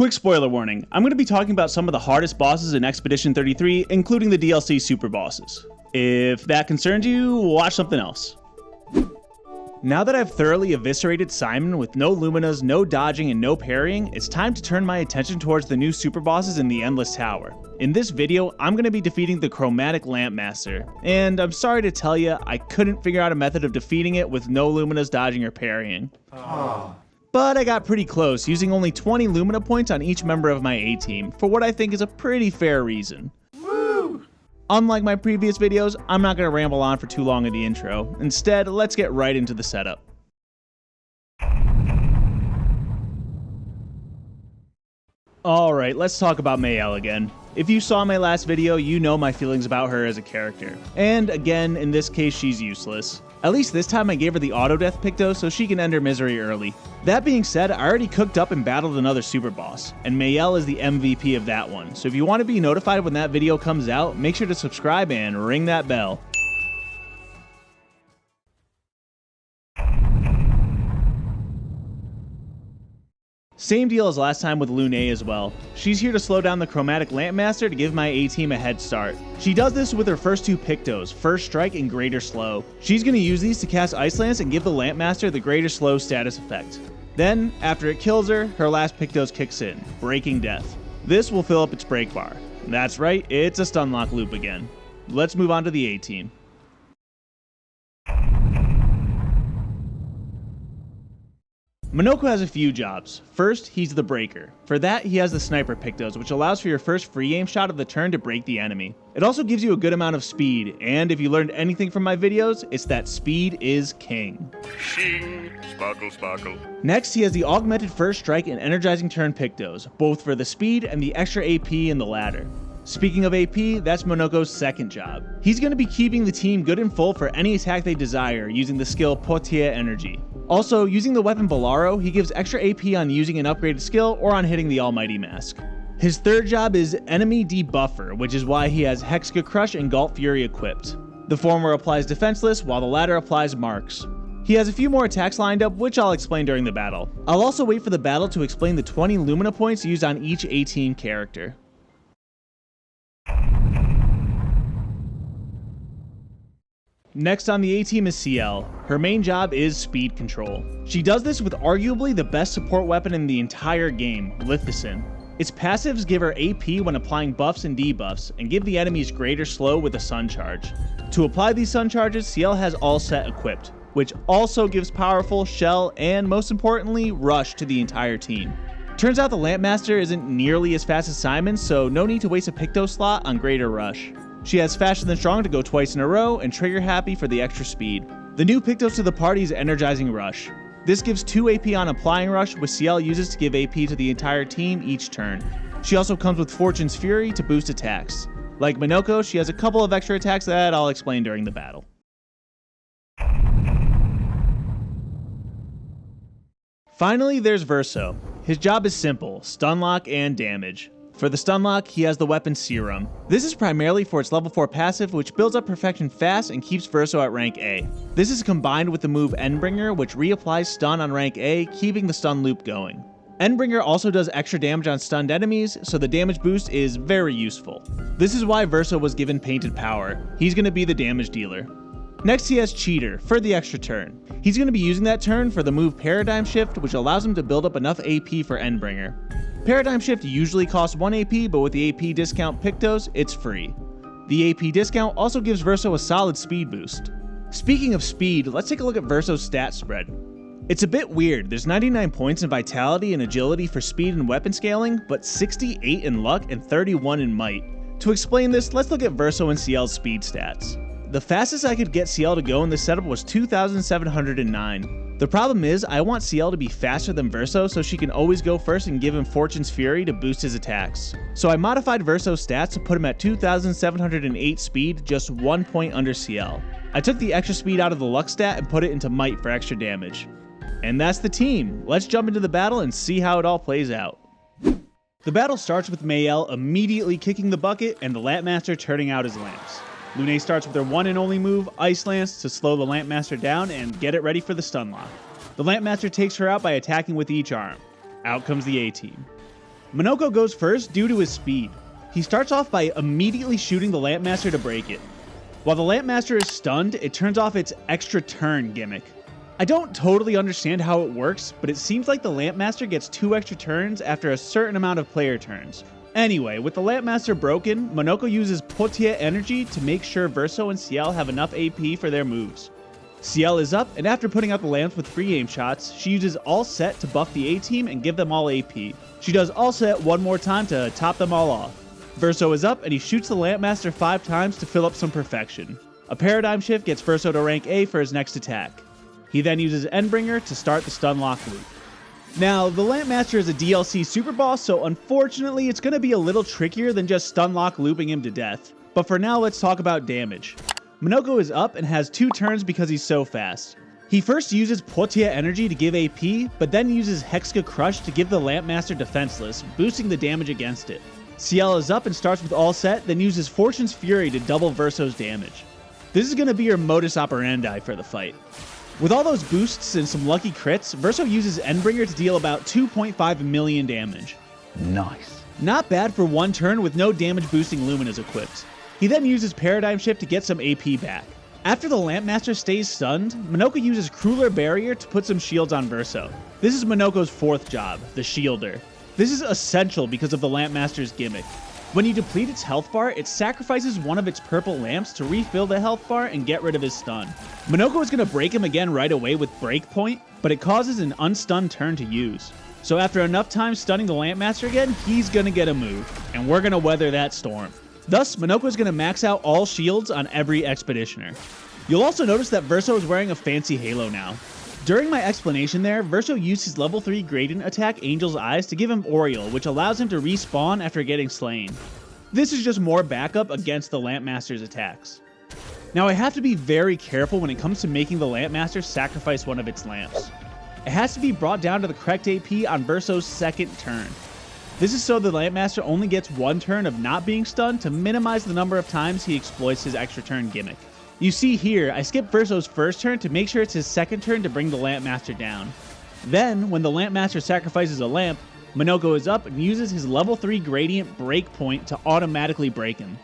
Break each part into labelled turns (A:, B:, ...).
A: Quick spoiler warning, I'm going to be talking about some of the hardest bosses in Expedition 33, including the DLC Superbosses. If that concerns you, watch something else. Now that I've thoroughly eviscerated Simon with no Luminas, no dodging, and no parrying, it's time to turn my attention towards the new superbosses in the Endless Tower. In this video, I'm going to be defeating the Chromatic Lampmaster, and I'm sorry to tell you, I couldn't figure out a method of defeating it with no Luminas, dodging, or parrying. But I got pretty close, using only 20 Lumina points on each member of my A-team, for what I think is a pretty fair reason. Unlike my previous videos, I'm not going to ramble on for too long in the intro. Instead, let's get right into the setup. Alright, let's talk about Maelle again. If you saw my last video, you know my feelings about her as a character. And again, in this case, she's useless. At least this time I gave her the auto-death picto so she can end her misery early. That being said, I already cooked up and battled another super boss, and Maelle is the MVP of that one, so if you want to be notified when that video comes out, make sure to subscribe and ring that bell. Same deal as last time with Lune as well. She's here to slow down the Chromatic Lampmaster to give my A-team a head start. She does this with her first two pictos, First Strike and Greater Slow. She's going to use these to cast Ice Lance and give the Lampmaster the Greater Slow status effect. Then, after it kills her, her last pictos kicks in, Breaking Death. This will fill up its break bar. That's right, it's a stun lock loop again. Let's move on to the A-team. Monoco has a few jobs. First, he's the breaker. For that, he has the sniper pictos, which allows for your first free aim shot of the turn to break the enemy. It also gives you a good amount of speed, and if you learned anything from my videos, it's that speed is king.
B: Shing, sparkle, sparkle.
A: Next, he has the augmented first strike and energizing turn pictos, both for the speed and the extra AP in the latter. Speaking of AP, that's Monoco's second job. He's going to be keeping the team good and full for any attack they desire using the skill Potier Energy. Also, using the weapon Bolaro, he gives extra AP on using an upgraded skill or on hitting the Almighty Mask. His third job is Enemy Debuffer, which is why he has Hexica Crush and Galt Fury equipped. The former applies defenseless, while the latter applies marks. He has a few more attacks lined up, which I'll explain during the battle. I'll also wait for the battle to explain the 20 Lumina points used on each A-team character. Next on the A-team is Sciel. Her main job is speed control. She does this with arguably the best support weapon in the entire game, Lithicin. Its passives give her AP when applying buffs and debuffs, and give the enemies greater slow with a sun charge. To apply these sun charges, Sciel has all set equipped, which also gives powerful shell and, most importantly, rush to the entire team. Turns out the Lampmaster isn't nearly as fast as Simon, so no need to waste a picto slot on greater rush. She has Faster Than Strong to go twice in a row, and Trigger Happy for the extra speed. The new pictos to the party is Energizing Rush. This gives 2 AP on applying Rush, which Sciel uses to give AP to the entire team each turn. She also comes with Fortune's Fury to boost attacks. Like Monoco, she has a couple of extra attacks that I'll explain during the battle. Finally, there's Verso. His job is simple, stun lock and damage. For the stun lock, he has the weapon Serum. This is primarily for its level 4 passive, which builds up perfection fast and keeps Verso at rank A. This is combined with the move Endbringer, which reapplies stun on rank A, keeping the stun loop going. Endbringer also does extra damage on stunned enemies, so the damage boost is very useful. This is why Verso was given Painted Power. He's going to be the damage dealer. Next, he has Cheater for the extra turn. He's going to be using that turn for the move Paradigm Shift, which allows him to build up enough AP for Endbringer. Paradigm Shift usually costs 1 AP, but with the AP discount pictos, it's free. The AP discount also gives Verso a solid speed boost. Speaking of speed, let's take a look at Verso's stat spread. It's a bit weird, there's 99 points in Vitality and Agility for speed and weapon scaling, but 68 in luck and 31 in might. To explain this, let's look at Verso and Sciel's speed stats. The fastest I could get Sciel to go in this setup was 2,709. The problem is, I want Sciel to be faster than Verso so she can always go first and give him Fortune's Fury to boost his attacks. So I modified Verso's stats to put him at 2,708 speed, just 1 point under Sciel. I took the extra speed out of the luck stat and put it into might for extra damage. And that's the team. Let's jump into the battle and see how it all plays out. The battle starts with Maelle immediately kicking the bucket and the Lampmaster turning out his lamps. Lune starts with her one and only move, Ice Lance, to slow the Lampmaster down and get it ready for the stun lock. The Lampmaster takes her out by attacking with each arm. Out comes the A-team. Monoco goes first due to his speed. He starts off by immediately shooting the Lampmaster to break it. While the Lampmaster is stunned, it turns off its extra turn gimmick. I don't totally understand how it works, but it seems like the Lampmaster gets 2 extra turns after a certain amount of player turns. Anyway, with the Lampmaster broken, Monoco uses Portier energy to make sure Verso and Sciel have enough AP for their moves. Sciel is up, and after putting out the lamps with free aim shots, she uses All Set to buff the A-team and give them all AP. She does All Set one more time to top them all off. Verso is up, and he shoots the Lampmaster 5 times to fill up some perfection. A paradigm shift gets Verso to rank A for his next attack. He then uses Endbringer to start the stun lock loop. Now, the Lampmaster is a DLC Superboss, so unfortunately it's going to be a little trickier than just stun lock looping him to death. But for now, let's talk about damage. Monoco is up and has 2 turns because he's so fast. He first uses Portier energy to give AP, but then uses Hexka Crush to give the Lampmaster defenseless, boosting the damage against it. Sciel is up and starts with All Set, then uses Fortune's Fury to double Verso's damage. This is going to be your modus operandi for the fight. With all those boosts and some lucky crits, Verso uses Endbringer to deal about 2.5 million damage.
C: Nice.
A: Not bad for 1 turn with no damage boosting Luminas equipped. He then uses Paradigm Shift to get some AP back. After the Lampmaster stays stunned, Monoco uses Crueler Barrier to put some shields on Verso. This is Monoco's 4th job, the Shielder. This is essential because of the Lampmaster's gimmick. When you deplete its health bar, it sacrifices one of its purple lamps to refill the health bar and get rid of his stun. Monoco is going to break him again right away with Breakpoint, but it causes an unstunned turn to use. So after enough time stunning the Lampmaster again, he's going to get a move, and we're going to weather that storm. Thus, Monoco is going to max out all shields on every Expeditioner. You'll also notice that Verso is wearing a fancy halo now. During my explanation there, Verso used his level 3 Gradient attack Angel's Eyes to give him Oriole, which allows him to respawn after getting slain. This is just more backup against the Lampmaster's attacks. Now I have to be very careful when it comes to making the Lampmaster sacrifice one of its lamps. It has to be brought down to the correct AP on Verso's 2nd turn. This is so the Lampmaster only gets 1 turn of not being stunned to minimize the number of times he exploits his extra turn gimmick. You see here, I skipped Verso's 1st turn to make sure it's his 2nd turn to bring the Lampmaster down. Then, when the Lampmaster sacrifices a lamp, Monoco is up and uses his level 3 Gradient Breakpoint to automatically break him.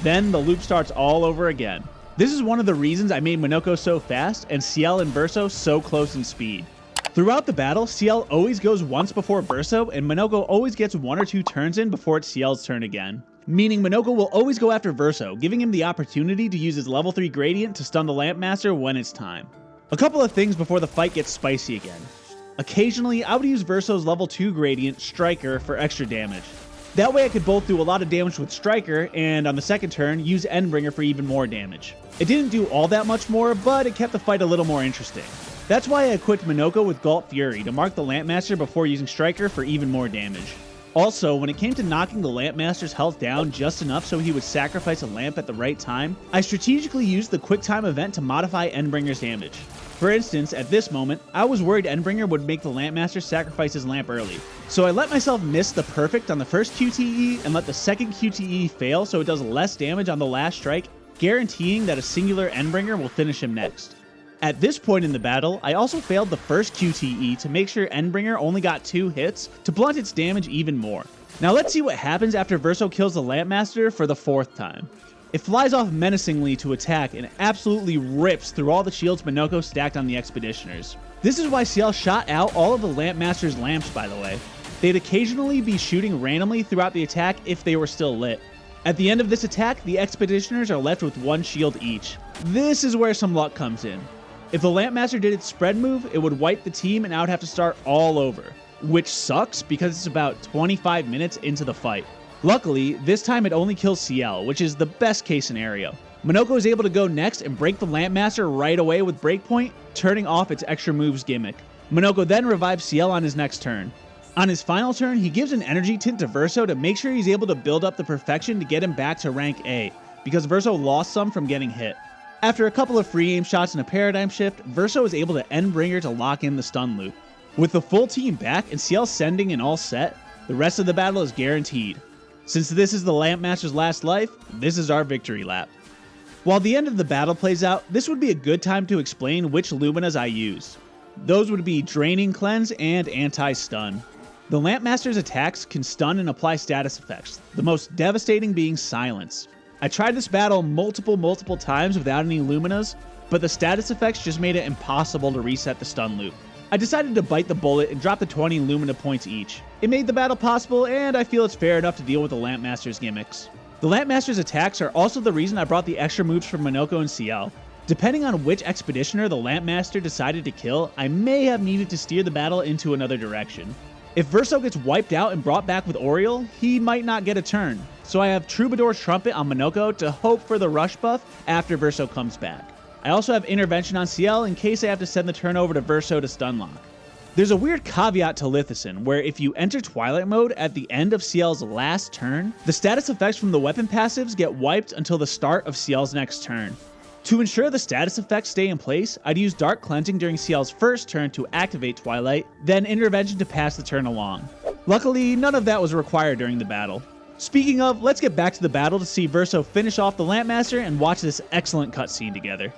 A: Then, the loop starts all over again. This is one of the reasons I made Monoco so fast and Sciel and Verso so close in speed. Throughout the battle, Sciel always goes once before Verso, and Monoco always gets 1 or 2 turns in before it's Sciel's turn again. Meaning Monoco will always go after Verso, giving him the opportunity to use his level 3 Gradient to stun the Lampmaster when it's time. A couple of things before the fight gets spicy again. Occasionally, I would use Verso's level 2 Gradient, Striker, for extra damage. That way I could both do a lot of damage with Striker, and on the 2nd turn, use Endbringer for even more damage. It didn't do all that much more, but it kept the fight a little more interesting. That's why I equipped Monoco with Galt Fury to mark the Lampmaster before using Striker for even more damage. Also, when it came to knocking the Lampmaster's health down just enough so he would sacrifice a lamp at the right time, I strategically used the Quick Time event to modify Endbringer's damage. For instance, at this moment, I was worried Endbringer would make the Lampmaster sacrifice his lamp early. So I let myself miss the perfect on the first QTE and let the 2nd QTE fail so it does less damage on the last strike, guaranteeing that a singular Endbringer will finish him next. At this point in the battle, I also failed the first QTE to make sure Endbringer only got 2 hits to blunt its damage even more. Now let's see what happens after Verso kills the Lampmaster for the 4th time. It flies off menacingly to attack and absolutely rips through all the shields Monoco stacked on the Expeditioners. This is why Sciel shot out all of the Lampmaster's lamps, by the way. They'd occasionally be shooting randomly throughout the attack if they were still lit. At the end of this attack, the Expeditioners are left with 1 shield each. This is where some luck comes in. If the Lampmaster did its spread move, it would wipe the team and I would have to start all over, which sucks because it's about 25 minutes into the fight. Luckily, this time it only kills Sciel, which is the best case scenario. Monoco is able to go next and break the Lampmaster right away with Breakpoint, turning off its extra moves gimmick. Monoco then revives Sciel on his next turn. On his final turn, he gives an energy tint to Verso to make sure he's able to build up the perfection to get him back to rank A, because Verso lost some from getting hit. After a couple of free aim shots and a paradigm shift, Verso is able to Endbringer to lock in the stun loop. With the full team back and Sciel sending an all set, the rest of the battle is guaranteed. Since this is the Lampmaster's last life, this is our victory lap. While the end of the battle plays out, this would be a good time to explain which Luminas I used. Those would be Draining Cleanse and Anti-Stun. The Lampmaster's attacks can stun and apply status effects, the most devastating being Silence. I tried this battle multiple times without any Luminas, but the status effects just made it impossible to reset the stun loop. I decided to bite the bullet and drop the 20 Lumina points each. It made the battle possible, and I feel it's fair enough to deal with the Lampmaster's gimmicks. The Lampmaster's attacks are also the reason I brought the extra moves from Monoco and Sciel. Depending on which Expeditioner the Lampmaster decided to kill, I may have needed to steer the battle into another direction. If Verso gets wiped out and brought back with Oriole, he might not get a turn, so I have Troubadour's Trumpet on Monoco to hope for the rush buff after Verso comes back. I also have Intervention on Sciel in case I have to send the turn over to Verso to stunlock. There's a weird caveat to Lithicin, where if you enter Twilight mode at the end of Sciel's last turn, the status effects from the weapon passives get wiped until the start of Sciel's next turn. To ensure the status effects stay in place, I'd use Dark Cleansing during Sciel's first turn to activate Twilight, then Intervention to pass the turn along. Luckily, none of that was required during the battle. Speaking of, let's get back to the battle to see Verso finish off the Lampmaster and watch this excellent cutscene together.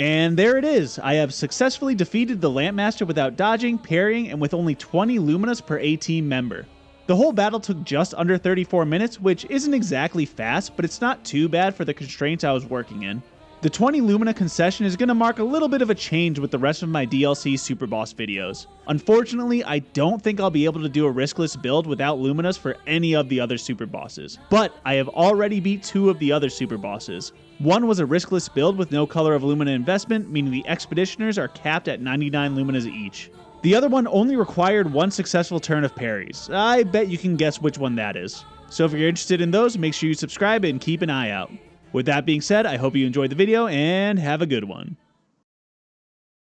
A: And there it is, I have successfully defeated the Lampmaster without dodging, parrying, and with only 20 Luminas per A-team member. The whole battle took just under 34 minutes, which isn't exactly fast, but it's not too bad for the constraints I was working in. The 20 Lumina concession is going to mark a little bit of a change with the rest of my DLC Superboss videos. Unfortunately, I don't think I'll be able to do a riskless build without Luminas for any of the other Superbosses, but I have already beat 2 of the other Superbosses. One was a riskless build with no color of Lumina investment, meaning the Expeditioners are capped at 99 Luminas each. The other one only required 1 successful turn of parries. I bet you can guess which one that is. So if you're interested in those, make sure you subscribe and keep an eye out. With that being said, I hope you enjoyed the video and have a good one.